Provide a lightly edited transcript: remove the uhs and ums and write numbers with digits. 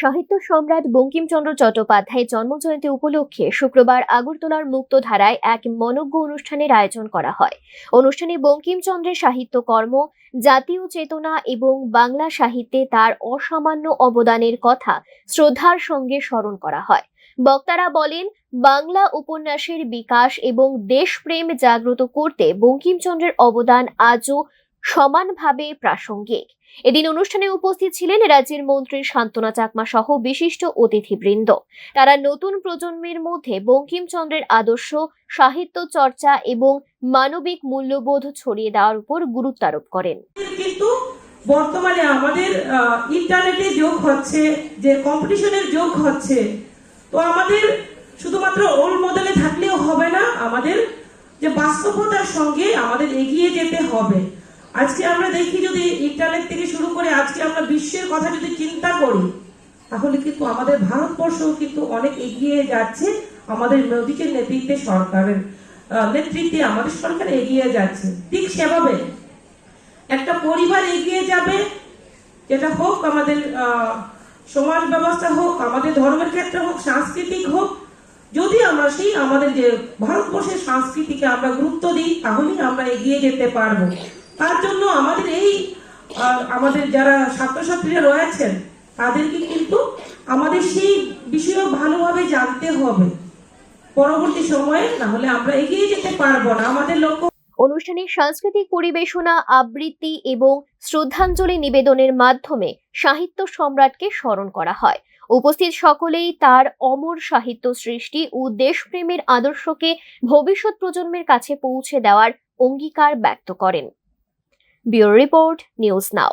সাহিত্য সম্রাট বঙ্কিমচন্দ্র চট্টোপাধ্যায়ের জন্মজয়ন্তী উপলক্ষে শুক্রবার আগরতলার মুক্তধারায় এক মনোজ্ঞ অনুষ্ঠানের আয়োজন করা হয়। অনুষ্ঠানে বঙ্কিমচন্দ্রের সাহিত্যকর্ম, জাতীয় চেতনা এবং বাংলা সাহিত্যে তার অসামান্য অবদানের কথা শ্রদ্ধার সঙ্গে স্মরণ করা হয়। বক্তারা বলেন, বাংলা উপন্যাসের বিকাশ এবং দেশপ্রেম জাগ্রত করতে বঙ্কিমচন্দ্রের অবদান আজও সমানভাবে প্রাসঙ্গিক। এদিন অনুষ্ঠানে উপস্থিত ছিলেন রাজ্যের মন্ত্রী শান্তনা চাকমা সহ বিশিষ্ট অতিথিবৃন্দ। তারা নতুন প্রজন্মের মধ্যে বঙ্কিমচন্দ্রের আদর্শ, সাহিত্য চর্চা এবং মানবিক মূল্যবোধ ছড়িয়ে দেওয়ার উপর গুরুত্ব আরোপ করেন। কিন্তু বর্তমানে আমাদের ইন্টারনেটে যোগ হচ্ছে, যে কম্পিটিশনের যোগ হচ্ছে, তো আমাদের শুধুমাত্র রোল মডেলে থাকলেও হবে না, আমাদের যে বাস্তবতার সঙ্গে আমাদের এগিয়ে যেতে হবে। আজকে আমরা দেখি, যদি ইন্টারনেট থেকে শুরু করে আজকে আমরা বিশ্বের কথা যদি চিন্তা করি, তাহলে কিন্তু আমাদের ভারতবর্ষ কিন্তু অনেক এগিয়ে যাচ্ছে। আমাদের মোদীজির নেতৃত্বে, সরকারের নেতৃত্বে আমাদের সরকার এগিয়ে যাচ্ছে। ঠিক সেভাবে একটা পরিবার এগিয়ে যাবে, যেটা হোক আমাদের সমাজ ব্যবস্থা হোক, আমাদের ধর্মের ক্ষেত্রে হোক, সাংস্কৃতিক হোক, যদি আমরা সেই আমাদের যে ভারতবর্ষের সংস্কৃতিকে আমরা গুরুত্ব দিই, তাহলেই আমরা এগিয়ে যেতে পারবো। তার জন্য আমাদের যারা ছাত্রছাত্রীরা রয়েছেন, তাদেরকে কিন্তু আমাদের সেই বিষয়ে ভালোভাবে জানতে হবে পরবর্তী সময়ে, না হলে আমরা এগিয়ে যেতে পারবো না। আমাদের লক্ষ্য। অনুষ্ঠানে সাংস্কৃতিক পরিবেশনা, আবৃত্তি এবং শ্রদ্ধাঞ্জলি নিবেদনের মাধ্যমে সাহিত্য সম্রাটকে স্মরণ করা হয়। উপস্থিত সকলেই তার অমর সাহিত্য সৃষ্টি ও দেশপ্রেমের আদর্শকে ভবিষ্যৎ প্রজন্মের কাছে পৌঁছে দেওয়ার অঙ্গীকার ব্যক্ত করেন। Bureau report, news now.